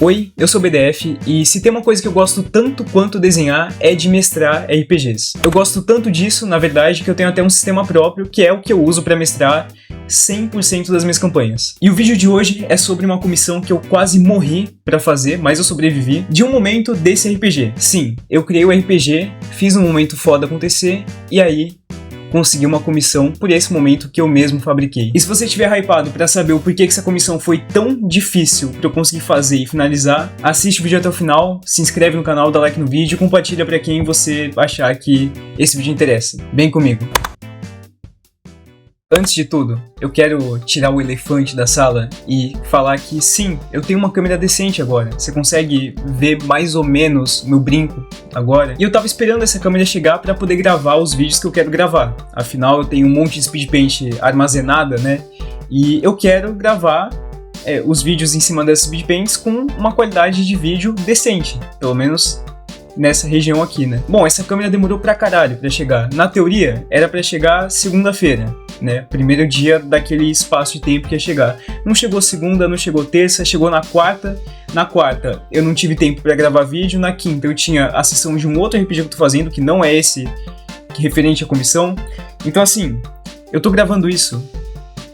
Oi, eu sou o BDF e se tem uma coisa que eu gosto tanto quanto desenhar é de mestrar RPGs. Eu gosto tanto disso, na verdade, que eu tenho até um sistema próprio que é o que eu uso para mestrar 100% das minhas campanhas. E o vídeo de hoje é sobre uma comissão que eu quase morri para fazer, mas eu sobrevivi, de um momento desse RPG. Sim, eu criei o RPG, fiz um momento foda acontecer e aí consegui uma comissão por esse momento que eu mesmo fabriquei. E se você estiver hypado pra saber o porquê que essa comissão foi tão difícil pra eu conseguir fazer e finalizar, assiste o vídeo até o final, se inscreve no canal, dá like no vídeo e compartilha pra quem você achar que esse vídeo interessa. Vem comigo! Antes de tudo, eu quero tirar o elefante da sala e falar que sim, eu tenho uma câmera decente agora. Você consegue ver mais ou menos meu brinco agora. E eu tava esperando essa câmera chegar para poder gravar os vídeos que eu quero gravar. Afinal, eu tenho um monte de speedpaint armazenada, né? E eu quero gravar os vídeos em cima dessas speedpaints com uma qualidade de vídeo decente. Pelo menos nessa região aqui, né? Bom, essa câmera demorou pra caralho pra chegar. Na teoria, era pra chegar segunda-feira, né? Primeiro dia daquele espaço de tempo que ia chegar. Não chegou segunda, não chegou terça, chegou na quarta. Na quarta, eu não tive tempo pra gravar vídeo. Na quinta, eu tinha a sessão de um outro RPG que eu tô fazendo, que não é esse referente à comissão. Então, assim, eu tô gravando isso.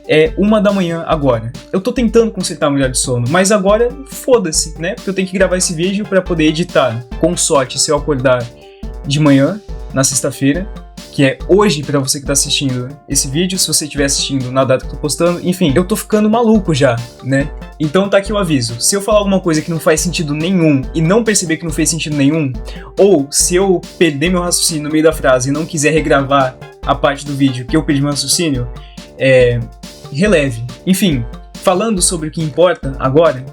É 1 da manhã agora. Eu tô tentando consertar o horário de sono, mas agora foda-se, né? Porque eu tenho que gravar esse vídeo pra poder editar. Com sorte, se eu acordar de manhã, na sexta-feira, que é hoje pra você que tá assistindo esse vídeo, se você estiver assistindo na data que eu tô postando, enfim, eu tô ficando maluco já, né? Então tá aqui o aviso. Se eu falar alguma coisa que não faz sentido nenhum e não perceber que não fez sentido nenhum, ou se eu perder meu raciocínio no meio da frase e não quiser regravar a parte do vídeo que eu perdi meu raciocínio, releve. Enfim, falando sobre o que importa agora,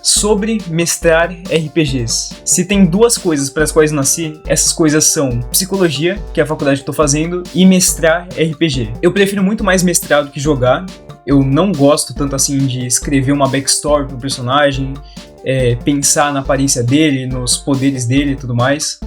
sobre mestrar RPGs. Se tem duas coisas para as quais nasci, essas coisas são psicologia, que é a faculdade que eu tô fazendo, e mestrar RPG. Eu prefiro muito mais mestrar do que jogar. Eu não gosto tanto assim de escrever uma backstory pro personagem, pensar na aparência dele, nos poderes dele e tudo mais.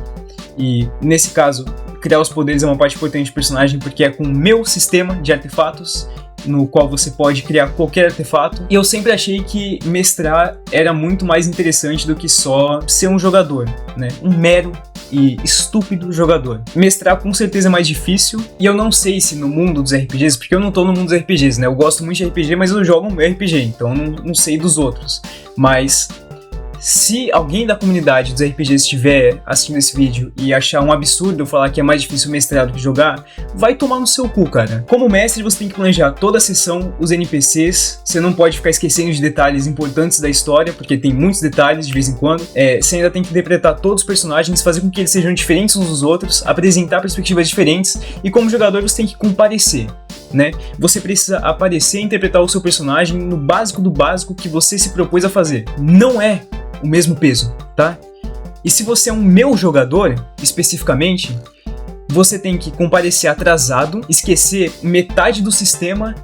E nesse caso, criar os poderes é uma parte importante do personagem porque é com o meu sistema de artefatos, no qual você pode criar qualquer artefato. E eu sempre achei que mestrar era muito mais interessante do que só ser um jogador, né? Um mero e estúpido jogador. Mestrar com certeza é mais difícil, e eu não sei se no mundo dos RPGs, porque eu não tô no mundo dos RPGs, né? Eu gosto muito de RPG, mas eu jogo um RPG, então eu não sei dos outros. Mas se alguém da comunidade dos RPGs estiver assistindo esse vídeo e achar um absurdo eu falar que é mais difícil mestrar do que jogar, vai tomar no seu cu, cara. Como mestre, você tem que planejar toda a sessão, os NPCs, você não pode ficar esquecendo de detalhes importantes da história, porque tem muitos detalhes de vez em quando. Você ainda tem que interpretar todos os personagens, fazer com que eles sejam diferentes uns dos outros, apresentar perspectivas diferentes, e como jogador você tem que comparecer, né? Você precisa aparecer e interpretar o seu personagem no básico do básico que você se propôs a fazer. Não é o mesmo peso, tá? E se você é um meu jogador, especificamente, você tem que comparecer atrasado, esquecer metade do sistema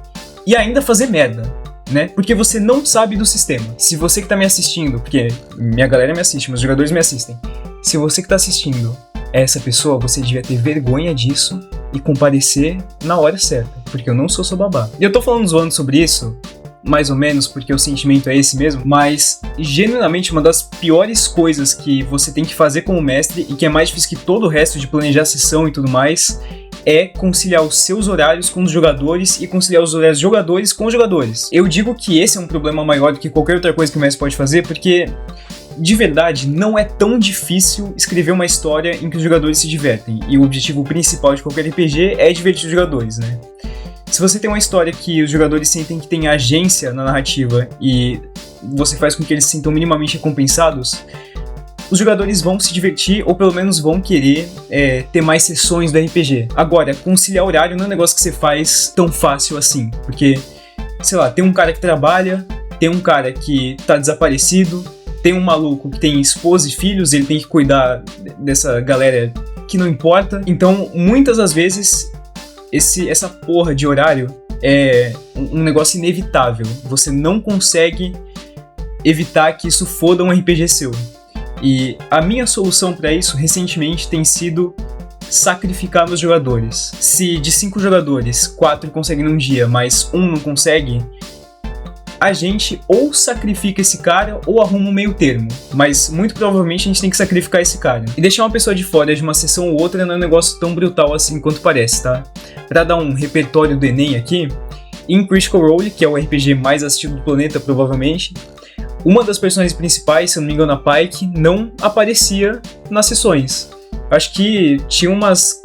e ainda fazer merda, né? Porque você não sabe do sistema. Se você que tá me assistindo, porque minha galera me assiste, meus jogadores me assistem, se você que tá assistindo é essa pessoa, você devia ter vergonha disso e comparecer na hora certa, porque eu não sou seu babá. E eu tô falando zoando sobre isso, mais ou menos, porque o sentimento é esse mesmo, mas genuinamente uma das piores coisas que você tem que fazer como mestre, e que é mais difícil que todo o resto de planejar a sessão e tudo mais, é conciliar os seus horários com os jogadores e conciliar os horários dos jogadores com os jogadores. Eu digo que esse é um problema maior do que qualquer outra coisa que o mestre pode fazer, porque de verdade não é tão difícil escrever uma história em que os jogadores se divertem, e o objetivo principal de qualquer RPG é divertir os jogadores, né? Se você tem uma história que os jogadores sentem que tem agência na narrativa e você faz com que eles se sintam minimamente recompensados, os jogadores vão se divertir, ou pelo menos vão querer ter mais sessões do RPG. Agora, conciliar horário não é um negócio que você faz tão fácil assim, porque, sei lá, tem um cara que trabalha, tem um cara que tá desaparecido, tem um maluco que tem esposa e filhos, ele tem que cuidar dessa galera que não importa. Então, muitas das vezes, essa porra de horário é um negócio inevitável. Você não consegue evitar que isso foda um RPG seu. E a minha solução pra isso, recentemente, tem sido sacrificar meus jogadores. Se de 5 jogadores, 4 conseguem num dia, mas 1 não consegue, a gente ou sacrifica esse cara ou arruma um meio termo. Mas muito provavelmente a gente tem que sacrificar esse cara. E deixar uma pessoa de fora de uma sessão ou outra não é um negócio tão brutal assim quanto parece, tá? Pra dar um repertório do Enem aqui, em Critical Role, que é o RPG mais assistido do planeta provavelmente, uma das personagens principais, se eu não me engano a Pike, não aparecia nas sessões. Acho que tinha umas,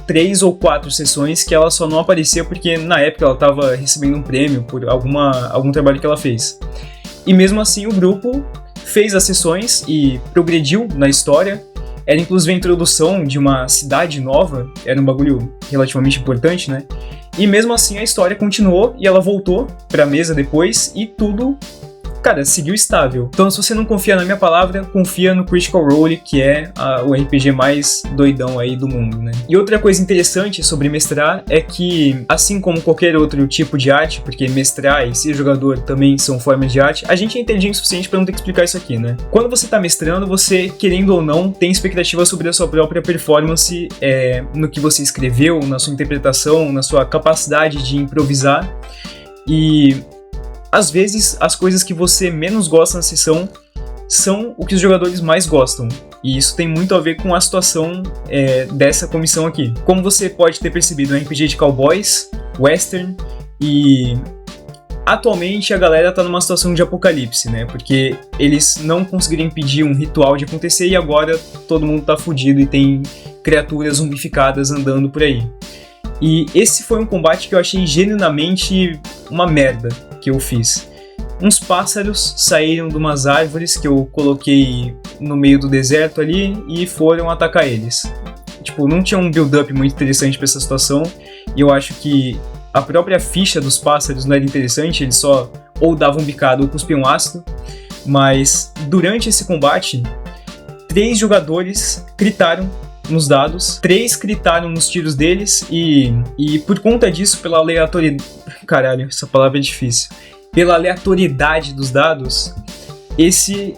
3 ou 4 sessões que ela só não aparecia porque na época ela estava recebendo um prêmio por algum trabalho que ela fez. E mesmo assim o grupo fez as sessões e progrediu na história. Era inclusive a introdução de uma cidade nova, era um bagulho relativamente importante, né? E mesmo assim a história continuou e ela voltou pra mesa depois e tudo, seguiu estável. Então se você não confia na minha palavra, confia no Critical Role, que é o RPG mais doidão aí do mundo, né? E outra coisa interessante sobre mestrar é que, assim como qualquer outro tipo de arte, porque mestrar e ser jogador também são formas de arte, a gente é inteligente o suficiente para não ter que explicar isso aqui, né? Quando você tá mestrando, você, querendo ou não, tem expectativa sobre a sua própria performance, no que você escreveu, na sua interpretação, na sua capacidade de improvisar. E às vezes, as coisas que você menos gosta na sessão são o que os jogadores mais gostam. E isso tem muito a ver com a situação dessa comissão aqui. Como você pode ter percebido, é um RPG de cowboys, western, e atualmente a galera tá numa situação de apocalipse, né? Porque eles não conseguiram impedir um ritual de acontecer e agora todo mundo tá fudido e tem criaturas zumbificadas andando por aí. E esse foi um combate que eu achei genuinamente uma merda que eu fiz. Uns pássaros saíram de umas árvores que eu coloquei no meio do deserto ali e foram atacar eles. Tipo, não tinha um build-up muito interessante pra essa situação, e eu acho que a própria ficha dos pássaros não era interessante, eles só ou davam bicada ou cuspiam ácido, mas durante esse combate, 3 jogadores critaram nos dados, 3 critaram nos tiros deles e por conta disso, pela aleatoriedade... Caralho, essa palavra é difícil. Pela aleatoriedade dos dados,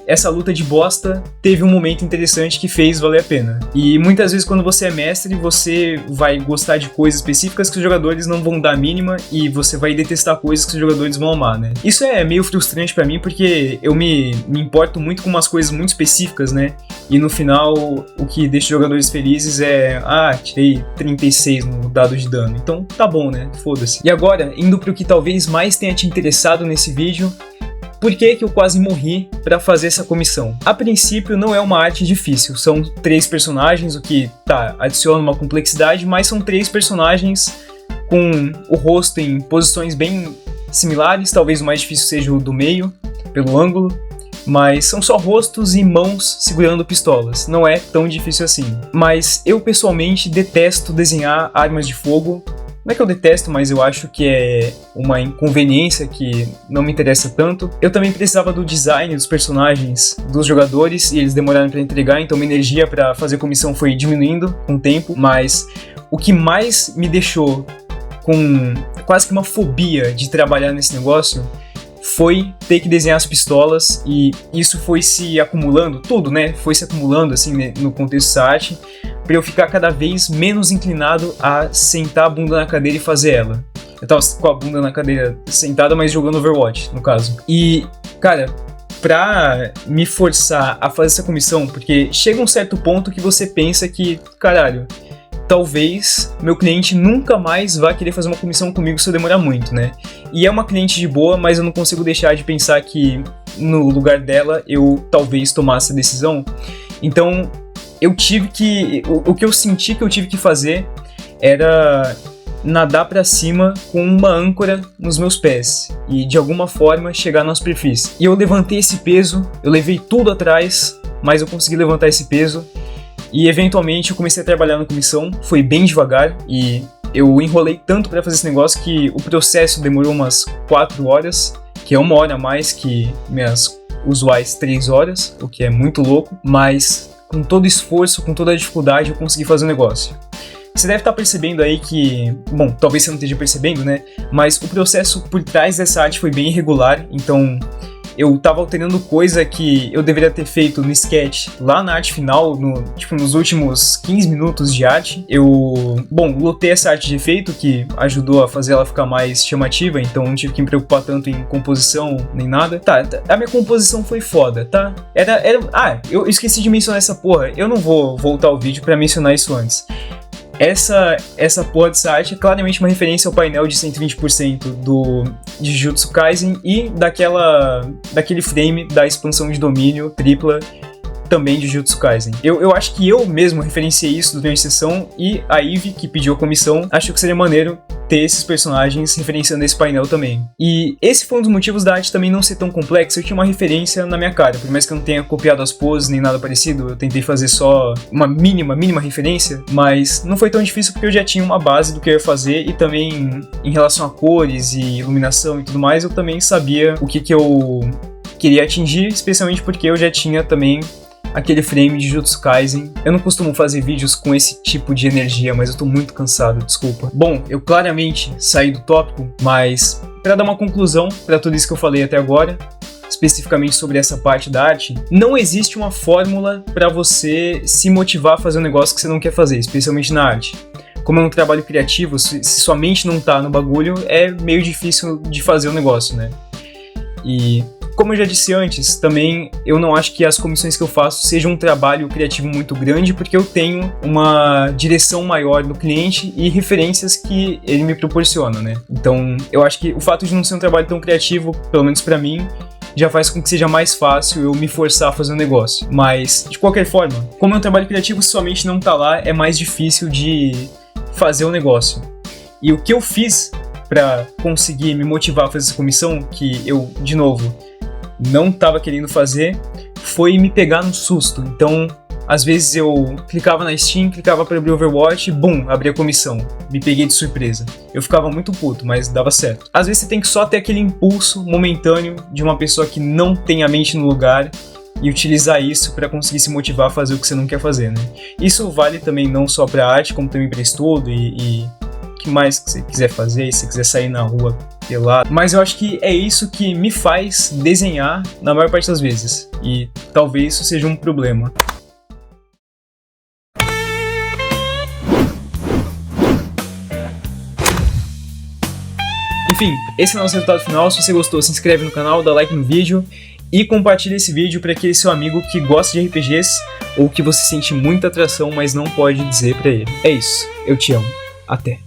essa luta de bosta teve um momento interessante que fez valer a pena. E muitas vezes quando você é mestre, você vai gostar de coisas específicas que os jogadores não vão dar a mínima e você vai detestar coisas que os jogadores vão amar, né? Isso é meio frustrante pra mim porque eu me importo muito com umas coisas muito específicas, né? E no final, o que deixa os jogadores felizes é tirei 36 no dado de dano. Então tá bom, né? Foda-se. E agora, indo pro que talvez mais tenha te interessado nesse vídeo, por que eu quase morri para fazer essa comissão? A princípio não é uma arte difícil, são 3 personagens, o que adiciona uma complexidade, mas são 3 personagens com o rosto em posições bem similares, talvez o mais difícil seja o do meio, pelo ângulo, mas são só rostos e mãos segurando pistolas, não é tão difícil assim. Mas eu pessoalmente detesto desenhar armas de fogo. Não é que eu detesto, mas eu acho que é uma inconveniência que não me interessa tanto. Eu também precisava do design dos personagens dos jogadores e eles demoraram para entregar, então minha energia para fazer comissão foi diminuindo com o tempo. Mas o que mais me deixou com quase que uma fobia de trabalhar nesse negócio foi ter que desenhar as pistolas, e isso foi se acumulando, tudo, né? Foi se acumulando assim no contexto da arte, pra eu ficar cada vez menos inclinado a sentar a bunda na cadeira e fazer ela. Eu tava com a bunda na cadeira sentada, mas jogando Overwatch, no caso. E, pra me forçar a fazer essa comissão, porque chega um certo ponto que você pensa que, talvez meu cliente nunca mais vá querer fazer uma comissão comigo se eu demorar muito, né? E é uma cliente de boa, mas eu não consigo deixar de pensar que no lugar dela eu talvez tomasse a decisão. Então eu tive que... O que eu senti que eu tive que fazer era nadar pra cima com uma âncora nos meus pés e de alguma forma chegar na superfície. E eu levantei esse peso, eu levei tudo atrás, mas eu consegui levantar esse peso. E eventualmente eu comecei a trabalhar na comissão, foi bem devagar e eu enrolei tanto para fazer esse negócio que o processo demorou umas 4 horas, que é 1 hora a mais que minhas usuais 3 horas, o que é muito louco, mas com todo esforço, com toda a dificuldade eu consegui fazer o negócio. Você deve estar percebendo aí que, bom, talvez você não esteja percebendo, né, mas o processo por trás dessa arte foi bem irregular, então eu tava alterando coisa que eu deveria ter feito no sketch lá na arte final, nos últimos 15 minutos de arte. Lotei essa arte de efeito que ajudou a fazer ela ficar mais chamativa, então não tive que me preocupar tanto em composição nem nada. A minha composição foi foda, tá? Eu esqueci de mencionar essa porra, eu não vou voltar ao vídeo pra mencionar isso antes. Essa porra dessa arte é claramente uma referência ao painel de 120% de Jujutsu Kaisen e daquele frame da expansão de domínio tripla também de Jujutsu Kaisen. Eu acho que eu mesmo referenciei isso durante a sessão e a Ivy, que pediu a comissão, achou que seria maneiro ter esses personagens referenciando esse painel também. E esse foi um dos motivos da arte também não ser tão complexa. Eu tinha uma referência na minha cara, por mais que eu não tenha copiado as poses nem nada parecido, eu tentei fazer só uma mínima referência, mas não foi tão difícil porque eu já tinha uma base do que eu ia fazer e também em relação a cores e iluminação e tudo mais, eu também sabia o que eu queria atingir, especialmente porque eu já tinha também aquele frame de Jujutsu Kaisen. Eu não costumo fazer vídeos com esse tipo de energia, mas eu tô muito cansado, desculpa. Bom, eu claramente saí do tópico, mas para dar uma conclusão para tudo isso que eu falei até agora, especificamente sobre essa parte da arte, não existe uma fórmula para você se motivar a fazer um negócio que você não quer fazer, especialmente na arte. Como é um trabalho criativo, se sua mente não tá no bagulho, é meio difícil de fazer o negócio, né? E como eu já disse antes, também eu não acho que as comissões que eu faço sejam um trabalho criativo muito grande, porque eu tenho uma direção maior do cliente e referências que ele me proporciona, né? Então, eu acho que o fato de não ser um trabalho tão criativo, pelo menos pra mim, já faz com que seja mais fácil eu me forçar a fazer um negócio. Mas, de qualquer forma, como é um trabalho criativo, se sua mente não tá lá, é mais difícil de fazer o negócio. E o que eu fiz pra conseguir me motivar a fazer essa comissão, que eu, de novo, não estava querendo fazer, foi me pegar no susto. Então, às vezes eu clicava na Steam, clicava para abrir Overwatch, bum, abri a comissão. Me peguei de surpresa. Eu ficava muito puto, mas dava certo. Às vezes você tem que só ter aquele impulso momentâneo de uma pessoa que não tem a mente no lugar e utilizar isso para conseguir se motivar a fazer o que você não quer fazer, né? Isso vale também não só para arte, como também para estudo e o que mais que você quiser fazer, se você quiser sair na rua pelado. Mas eu acho que é isso que me faz desenhar na maior parte das vezes. E talvez isso seja um problema. Enfim, esse é o nosso resultado final. Se você gostou, se inscreve no canal, dá like no vídeo e compartilha esse vídeo para aquele seu amigo que gosta de RPGs ou que você sente muita atração, mas não pode dizer para ele. É isso, eu te amo. Até.